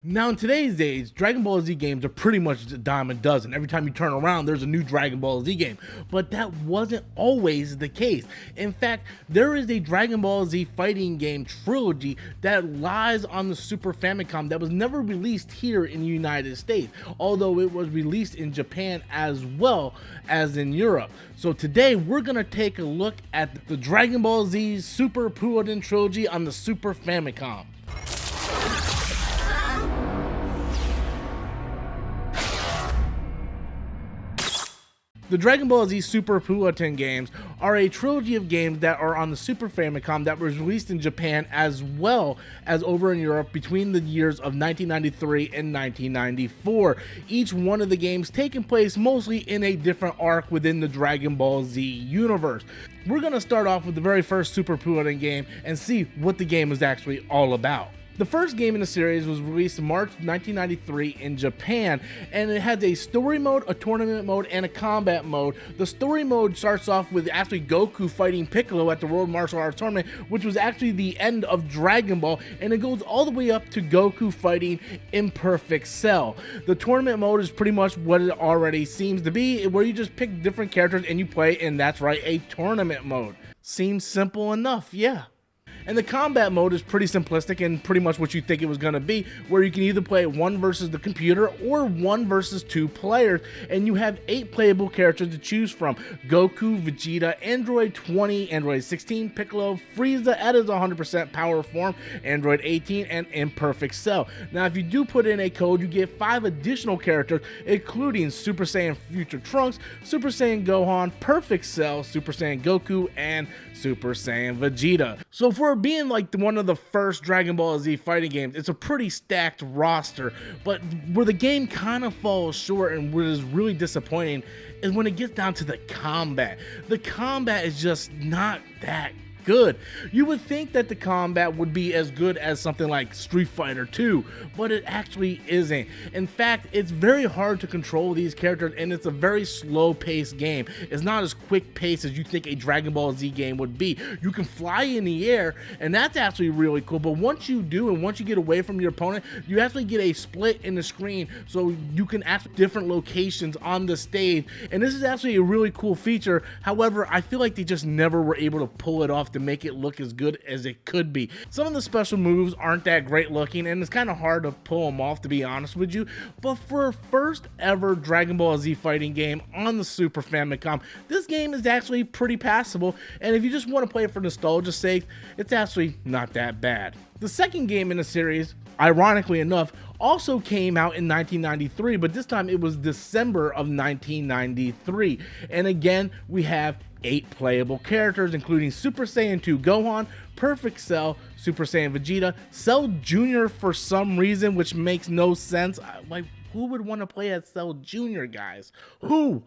Now in today's days, Dragon Ball Z games are pretty much a dime a dozen. Every time you turn around, there's a new Dragon Ball Z game. But that wasn't always the case. In fact, there is a Dragon Ball Z fighting game trilogy that lies on the Super Famicom that was never released here in the United States, although it was released in Japan as well as in Europe. So today we're gonna take a look at the Dragon Ball Z Super Butoden trilogy on the Super Famicom. The Dragon Ball Z Super Butoden games are a trilogy of games that are on the Super Famicom that was released in Japan as well as over in Europe between the years of 1993 and 1994. Each one of the games taking place mostly in a different arc within the Dragon Ball Z universe. We're going to start off with the very first Super Butoden game and see what the game is actually all about. The first game in the series was released in March 1993 in Japan, and it has a story mode, a tournament mode, and a combat mode. The story mode starts off with actually Goku fighting Piccolo at the World Martial Arts Tournament, which was actually the end of Dragon Ball, and it goes all the way up to Goku fighting Imperfect Cell. The tournament mode is pretty much what it already seems to be, where you just pick different characters and you play, and that's right, a tournament mode. Seems simple enough, yeah. And the combat mode is pretty simplistic and pretty much what you think it was going to be, where you can either play one versus the computer or one versus two players, and you have 8 playable characters to choose from: Goku, Vegeta, Android 20, Android 16, Piccolo, Frieza at his 100% power form, Android 18, and Imperfect Cell. Now if you do put in a code, you get 5 additional characters, including Super Saiyan Future Trunks, Super Saiyan Gohan, Perfect Cell, Super Saiyan Goku, and Super Saiyan Vegeta. So for being like one of the first Dragon Ball Z fighting games, it's a pretty stacked roster, but where the game kind of falls short and what is really disappointing is when it gets down to the combat. The combat is just not that good. You would think that the combat would be as good as something like Street Fighter 2, but it actually isn't. In fact, it's very hard to control these characters, and it's a very slow-paced game. It's not as quick-paced as you think a Dragon Ball Z game would be. You can fly in the air, and that's actually really cool, but once you do, and once you get away from your opponent, you actually get a split in the screen, so you can access different locations on the stage, and this is actually a really cool feature. However, I feel like they just never were able to pull it off to make it look as good as it could be. Some of the special moves aren't that great looking, and it's kind of hard to pull them off, to be honest with you, but for a first ever Dragon Ball Z fighting game on the Super Famicom, this game is actually pretty passable, and if you just want to play it for nostalgia's sake, it's actually not that bad. The second game in the series, ironically enough, also came out in 1993, but this time it was December of 1993. And again, we have 8 playable characters, including Super Saiyan 2 Gohan, Perfect Cell, Super Saiyan Vegeta, Cell Jr. for some reason, which makes no sense. Like, who would want to play as Cell Jr., guys? Who?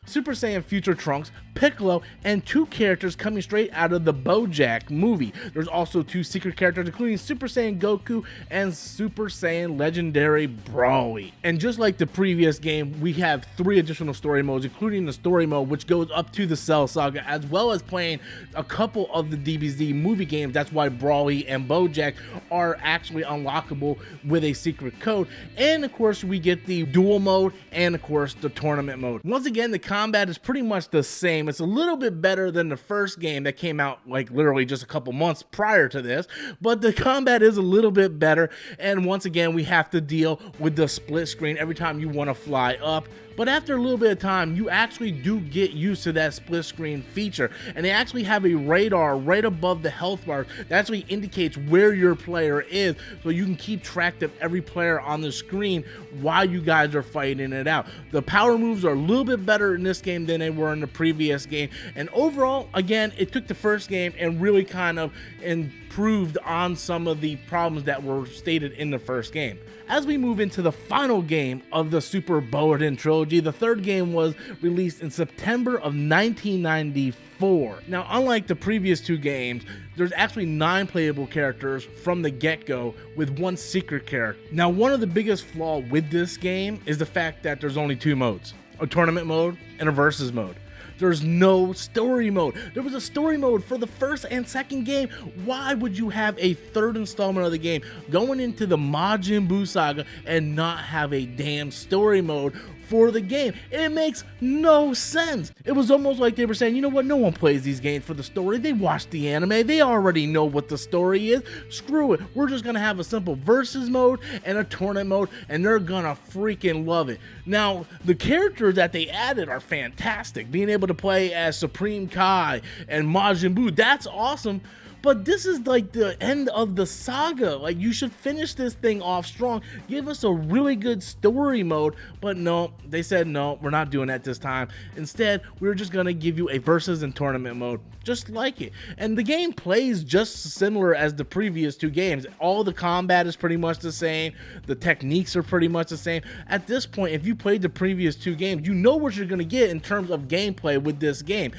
Super Saiyan Future Trunks, Piccolo, and 2 characters coming straight out of the BoJack movie. There's also 2 secret characters, including Super Saiyan Goku and Super Saiyan Legendary Broly. And just like the previous game, we have 3 additional story modes, including the story mode, which goes up to the Cell Saga, as well as playing a couple of the DBZ movie games. That's why Broly and BoJack are actually unlockable with a secret code. And of course, we get the duel mode and of course the tournament mode. Once again, the combat is pretty much the same. It's a little bit better than the first game that came out like literally just a couple months prior to this, but the combat is a little bit better, and once again we have to deal with the split screen every time you want to fly up. But after a little bit of time, you actually do get used to that split screen feature, and they actually have a radar right above the health bar that actually indicates where your player is, so you can keep track of every player on the screen while you guys are fighting it out. The power moves are a little bit better in this game than they were in the previous game, and overall, again, it took the first game and really kind of improved on some of the problems that were stated in the first game. As we move into the final game of the Super Butoden trilogy, the third game was released in September of 1994. Now, unlike the previous 2 games, there's actually 9 playable characters from the get-go with 1 secret character. Now, one of the biggest flaws with this game is the fact that there's only 2 modes: a tournament mode and a versus mode. There's no story mode. There was a story mode for the first and second game. Why would you have a third installment of the game going into the Majin Buu saga and not have a damn story mode for the game? It makes no sense. It was almost like they were saying, you know what, no one plays these games for the story. They watch the anime. They already know what the story is. Screw it. We're just gonna have a simple versus mode and a tournament mode, and they're gonna freaking love it. Now, the characters that they added are fantastic. Being able to play as Supreme Kai and Majin Buu, that's awesome. But this is like the end of the saga. Like, you should finish this thing off strong. Give us a really good story mode. But no, they said no, we're not doing that this time. Instead, we're just gonna give you a versus and tournament mode, just like it. And the game plays just similar as the previous two games. All the combat is pretty much the same. The techniques are pretty much the same. At this point, if you played the previous two games, you know what you're gonna get in terms of gameplay with this game.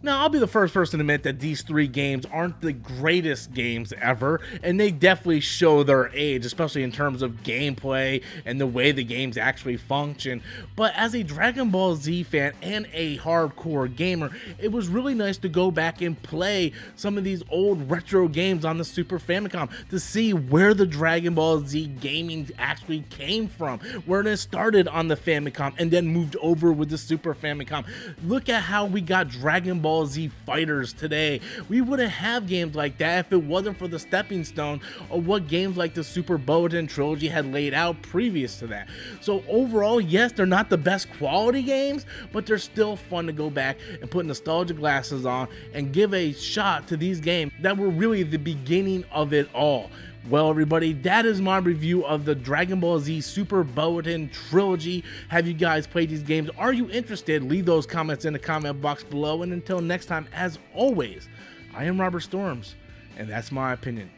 Now, I'll be the first person to admit that these three games aren't the greatest games ever, and they definitely show their age, especially in terms of gameplay and the way the games actually function. But as a Dragon Ball Z fan and a hardcore gamer, it was really nice to go back and play some of these old retro games on the Super Famicom to see where the Dragon Ball Z gaming actually came from, where it started on the Famicom and then moved over with the Super Famicom. Look at how we got Dragon Ball Z Fighters today. We wouldn't have games like that if it wasn't for the stepping stone of what games like the Super Butoden Trilogy had laid out previous to that. So overall, yes, they're not the best quality games, but they're still fun to go back and put nostalgia glasses on and give a shot to these games that were really the beginning of it all. Well, everybody, that is my review of the Dragon Ball Z Super Butoden Trilogy. Have you guys played these games? Are you interested? Leave those comments in the comment box below. And until next time, as always, I am Robert Storms, and that's my opinion.